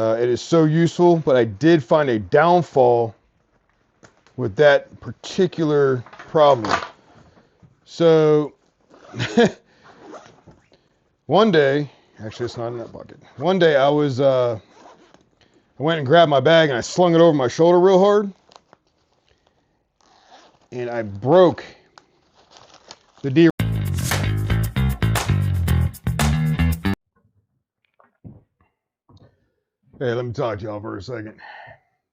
It is so useful, but I did find a downfall with that particular problem. So one day, actually it's not in that bucket. One day I went and grabbed my bag and I slung it over my shoulder real hard, and I broke the D. Hey, let me talk to y'all for a second.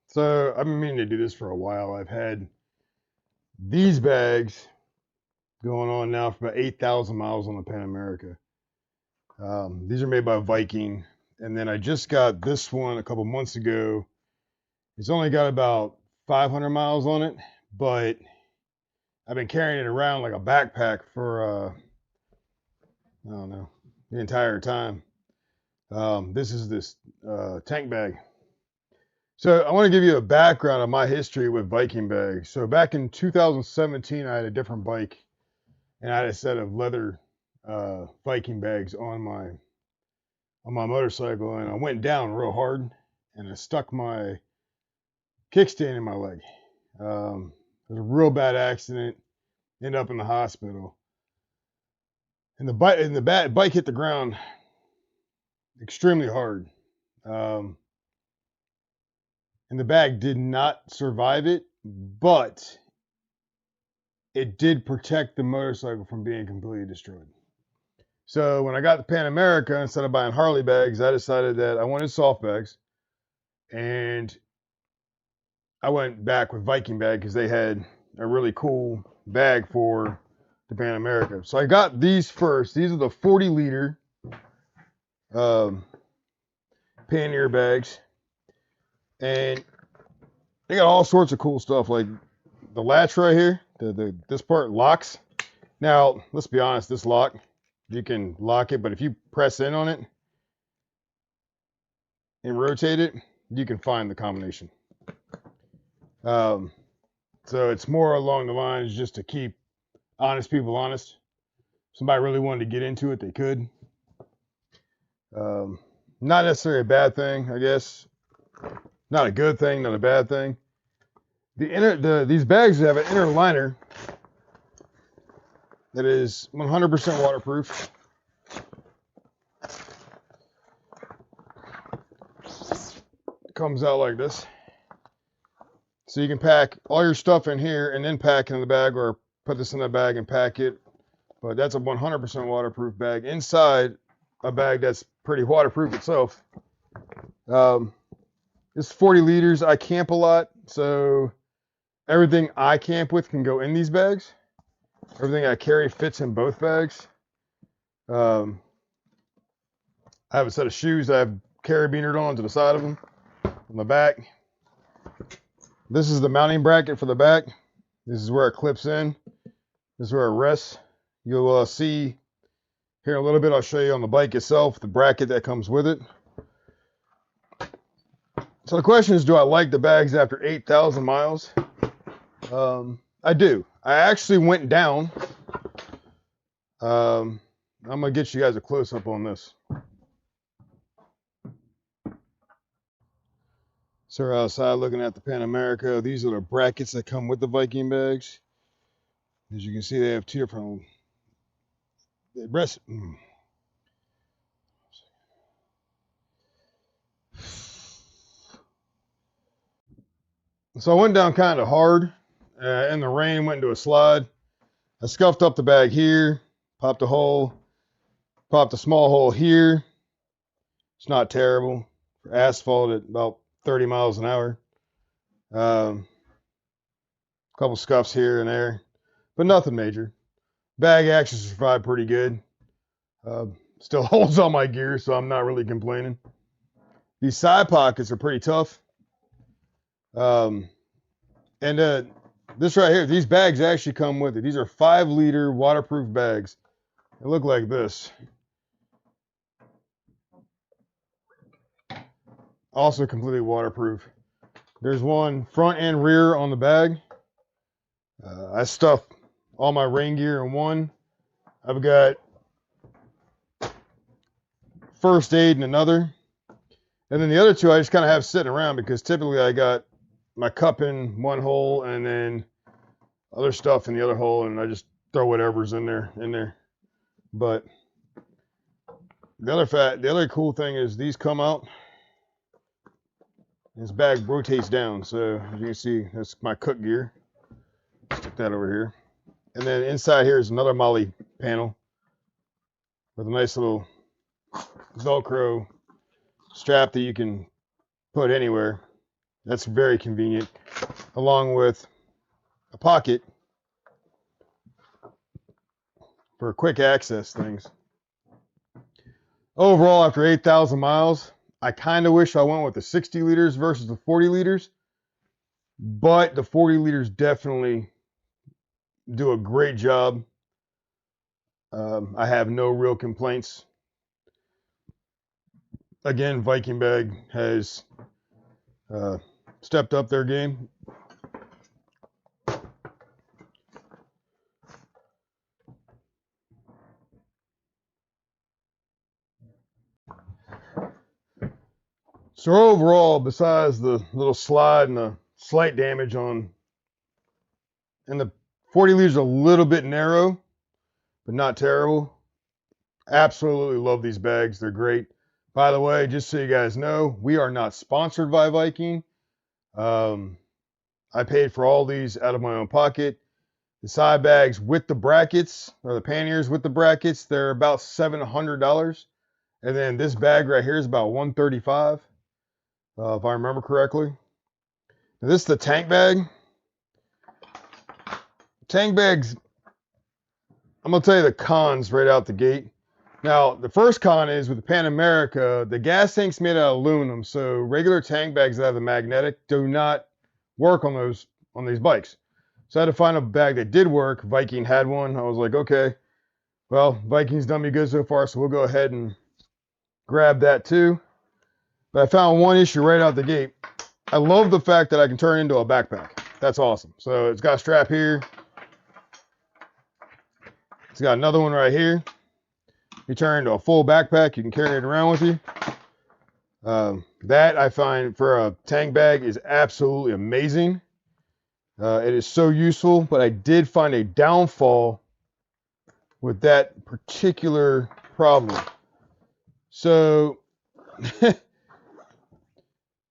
So I've been meaning to do this for a while. I've had these bags going on now for about 8,000 miles on the Pan America. These are made by Viking. And then I just got this one a couple months ago. It's only got about 500 miles on it, but I've been carrying it around like a backpack for, I don't know, the entire time. This is this tank bag. So I want to give you a background of my history with Viking bags. So back in 2017, I had a different bike, and I had a set of leather Viking bags on my motorcycle, and I went down real hard, and I stuck my kickstand in my leg. It was a real bad accident. Ended up in the hospital, and the bike hit the ground extremely hard. And the bag did not survive it, but it did protect the motorcycle from being completely destroyed. So when I got the Pan America, instead of buying Harley bags, I decided that I wanted soft bags, and I went back with Viking bag because they had a really cool bag for the Pan America. So I got these first. These are the 40-liter pannier bags, and they got all sorts of cool stuff, like the latch right here. This part locks. Now, let's be honest, this lock, you can lock it, but if you press in on it and rotate it, you can find the combination. So it's more along the lines just to keep honest people honest. If somebody really wanted to get into it, they could. Not necessarily a bad thing, I guess. Not a good thing, not a bad thing. These bags have an inner liner that is 100% waterproof. It comes out like this. So you can pack all your stuff in here and then pack it in the bag, or put this in the bag and pack it. But that's a 100% waterproof bag. Inside a bag that's pretty waterproof itself. It's 40 liters. I camp a lot, so everything I camp with can go in these bags. Everything I carry fits in both bags. I have a set of shoes that I have carabinered on to the side of them, on the back. This is the mounting bracket for the back. This is where it clips in. This is where it rests. You'll see here in a little bit, I'll show you on the bike itself, the bracket that comes with it. So the question is, do I like the bags after 8,000 miles? I do. I actually went down. I'm going to get you guys a close-up on this. So we're outside looking at the Pan America. These are the brackets that come with the Viking bags. As you can see, they have two different... So I went down kind of hard in the rain, went into a slide. I scuffed up the bag here, popped a hole, popped a small hole here. It's not terrible for asphalt at about 30 miles an hour. A couple scuffs here and there, but nothing major. Bag actually survived pretty good. Still holds all my gear, so I'm not really complaining. These side pockets are pretty tough. This right here, these bags actually come with it. These are 5-liter waterproof bags. They look like this. Also completely waterproof. There's one front and rear on the bag. I stuff all my rain gear in one. I've got first aid in another. And then the other two I just kind of have sitting around because typically I got my cup in one hole and then other stuff in the other hole, and I just throw whatever's in there. But the other cool thing is these come out. This bag rotates down, so as you can see, that's my cook gear. Stick that over here. And then inside here is another MOLLE panel with a nice little Velcro strap that you can put anywhere. That's very convenient, along with a pocket for quick access things. Overall, after 8,000 miles, I kind of wish I went with the 60 liters versus the 40 liters, but the 40 liters definitely do a great job. I have no real complaints. Again, Viking Bag has stepped up their game. So overall, besides the little slide and the slight damage and the 40 liters are a little bit narrow, but not terrible. Absolutely love these bags. They're great. By the way, just so you guys know, we are not sponsored by Viking. I paid for all these out of my own pocket. The side bags with the brackets, or the panniers with the brackets, they're about $700. And then this bag right here is about $135, if I remember correctly. Now, this is the tank bag. Tank bags, I'm going to tell you the cons right out the gate. Now, the first con is with the Pan America, the gas tank's made out of aluminum, so regular tank bags that have the magnetic do not work on these bikes. So I had to find a bag that did work. Viking had one. I was like, okay, well, Viking's done me good so far, so we'll go ahead and grab that too. But I found one issue right out the gate. I love the fact that I can turn it into a backpack. That's awesome. So it's got a strap here. It's got another one right here. You turn into a full backpack. You can carry it around with you. That I find for a tank bag is absolutely amazing. It is so useful, but I did find a downfall with that particular problem. So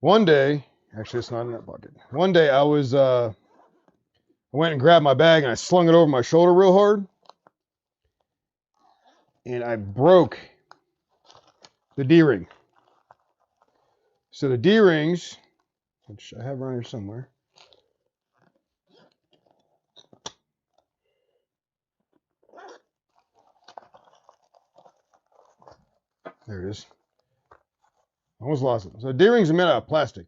one day, actually it's not in that bucket. One day I went and grabbed my bag and I slung it over my shoulder real hard. And I broke the D-ring. So the D-rings, which I have around here somewhere. There it is. Almost lost it. So D-rings are made out of plastic.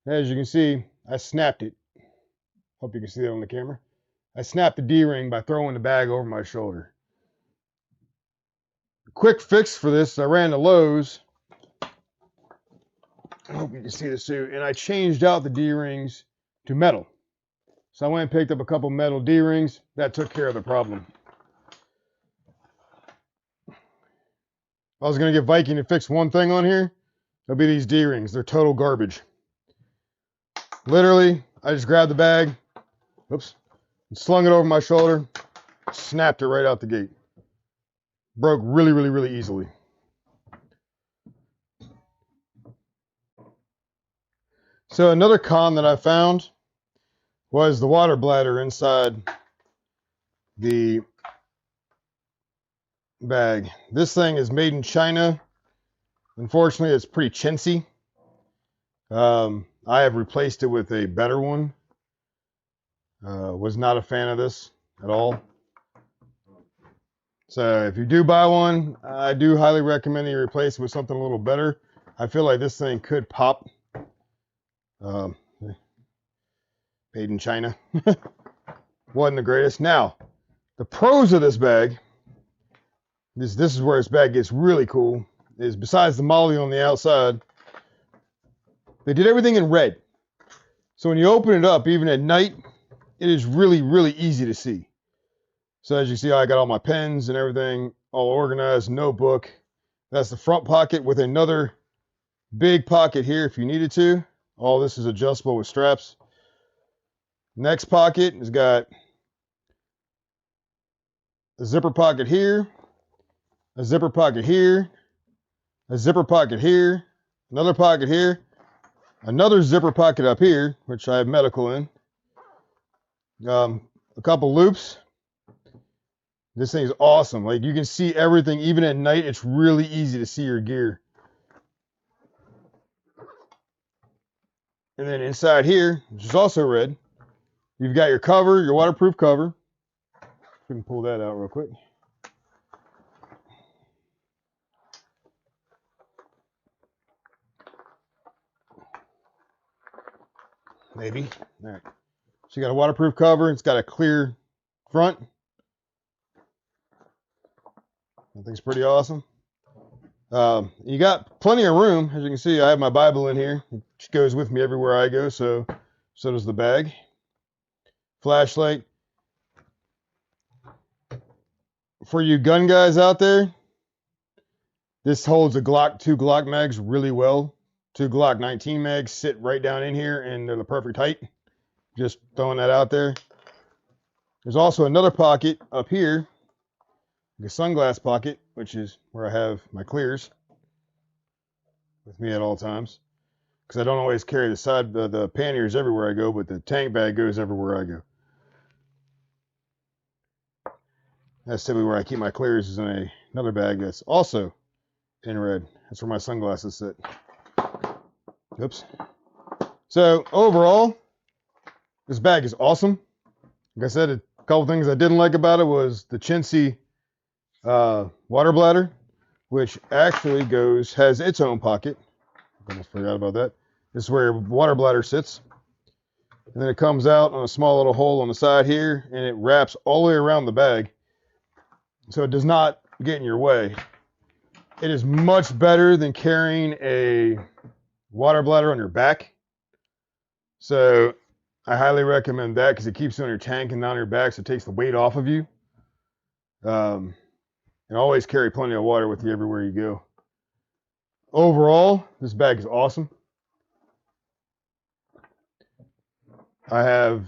As you can see, I snapped it. Hope you can see that on the camera. I snapped the D-ring by throwing the bag over my shoulder. Quick fix for this, I ran to Lowe's. I hope you can see this too. And I changed out the D-rings to metal. So I went and picked up a couple metal D-rings. That took care of the problem. I was going to get Viking to fix one thing on here. It'll be these D-rings. They're total garbage. Literally, I just grabbed the bag, oops, and slung it over my shoulder, snapped it right out the gate. Broke really, really, really easily. So another con that I found was the water bladder inside the bag. This thing is made in China. Unfortunately, it's pretty chintzy. I have replaced it with a better one. Was not a fan of this at all. So if you do buy one, I do highly recommend you replace it with something a little better. I feel like this thing could pop. Made in China. Wasn't the greatest. Now, the pros of this bag, this is where this bag gets really cool, is besides the MOLLE on the outside, they did everything in red. So when you open it up, even at night, it is really, really easy to see. So as you see, I got all my pens and everything all organized, notebook. That's the front pocket with another Big pocket here if you needed to. All this is adjustable with straps. Next pocket has got a zipper pocket here, a zipper pocket here, a zipper pocket here, another pocket here, another zipper pocket up here, which I have medical in. A couple loops. This thing is awesome. Like, you can see everything, even at night. It's really easy to see your gear. And then inside here, which is also red, you've got your cover, your waterproof cover. We can pull that out real quick. Maybe. All right. So you got a waterproof cover. It's got a clear front. I think it's pretty awesome. You got plenty of room. As you can see, I have my Bible in here. It goes with me everywhere I go, so does the bag. Flashlight. For you gun guys out there, this holds a Glock, 2 Glock mags really well. 2 Glock 19 mags sit right down in here, and they're the perfect height. Just throwing that out there. There's also another pocket up here, the sunglass pocket, which is where I have my clears with me at all times. Because I don't always carry the panniers everywhere I go, but the tank bag goes everywhere I go. That's typically where I keep my clears, is in another bag that's also in red. That's where my sunglasses sit. Oops. So overall, this bag is awesome. Like I said, a couple things I didn't like about it was the chintzy water bladder, which actually has its own pocket. I almost forgot about that. This is where your water bladder sits. And then it comes out on a small little hole on the side here, and it wraps all the way around the bag, so it does not get in your way. It is much better than carrying a water bladder on your back. So I highly recommend that, because it keeps it on your tank and not on your back, so it takes the weight off of you. And always carry plenty of water with you everywhere you go. Overall, this bag is awesome. I have,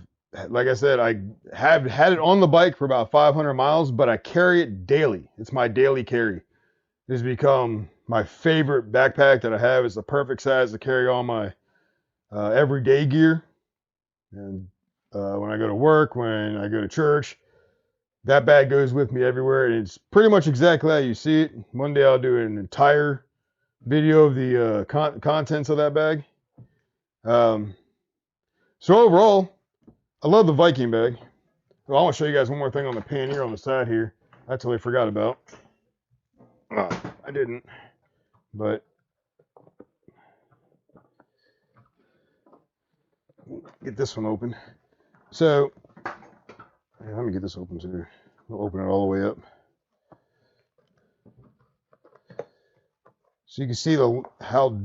like I said, I have had it on the bike for about 500 miles, but I carry it daily. It's my daily carry. It has become my favorite backpack that I have. It's the perfect size to carry all my everyday gear. And when I go to work, when I go to church, that bag goes with me everywhere. And it's pretty much exactly how you see it. One day I'll do an entire video of the contents of that bag. So overall, I love the Viking bag. Well, I want to show you guys one more thing on the pannier on the side here. I totally forgot about. I didn't, but get this one open. So, yeah, let me get this open too. We'll open it all the way up. So you can see how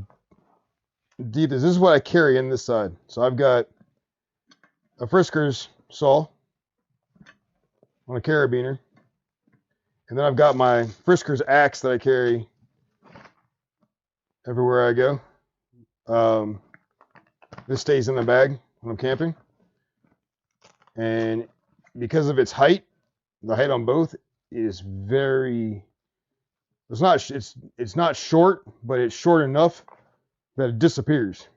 deep this is. What I carry in this side. So I've got a Frisker's saw on a carabiner, and then I've got my Frisker's axe that I carry everywhere I go. This stays in the bag when I'm camping, and because of its height, the height on both is very. It's not short, but it's short enough that it disappears.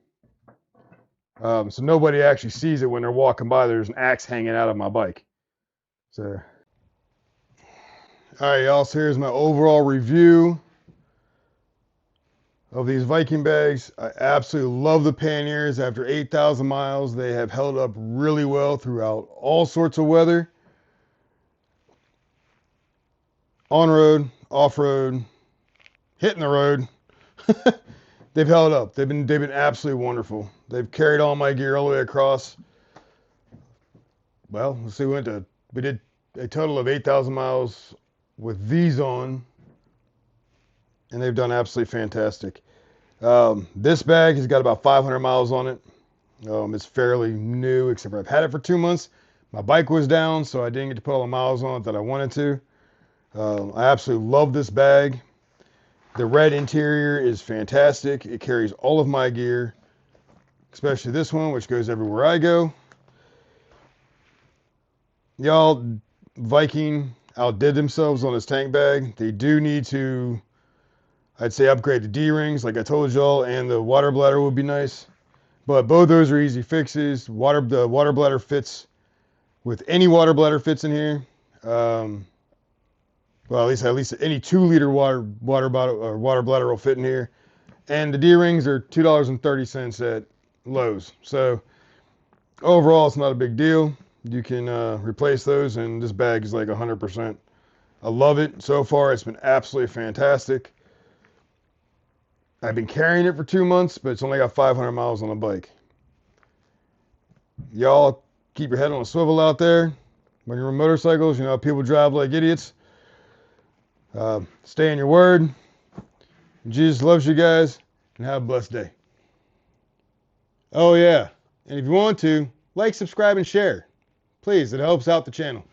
So nobody actually sees it when they're walking by. There's an axe hanging out of my bike. So, all right, y'all. So here's my overall review of these Viking bags. I absolutely love the panniers. After 8,000 miles, they have held up really well throughout all sorts of weather. On-road, off-road, hitting the road. They've held up. They've been absolutely wonderful. They've carried all my gear all the way across. Well, let's see, we did a total of 8,000 miles with these on, and they've done absolutely fantastic. This bag has got about 500 miles on it. It's fairly new, except for I've had it for 2 months. My bike was down, so I didn't get to put all the miles on it that I wanted to. I absolutely love this bag. The red interior is fantastic. It carries all of my gear, especially this one, which goes everywhere I go. Y'all, Viking outdid themselves on this tank bag. They do need to, I'd say, upgrade the D-rings, like I told y'all, and the water bladder would be nice. But both those are easy fixes. The water bladder fits with any water bladder fits in here. Well, at least any 2-liter water bottle or water bladder will fit in here. And the D-rings are $2.30 at Lowe's. So overall, it's not a big deal. You can replace those, and this bag is like 100%. I love it. So far, it's been absolutely fantastic. I've been carrying it for 2 months, but it's only got 500 miles on the bike. Y'all keep your head on a swivel out there. When you're on motorcycles, you know, people drive like idiots. Stay in your word. Jesus loves you guys, and have a blessed day. Oh yeah, and if you want to, like, subscribe, and share. Please, it helps out the channel.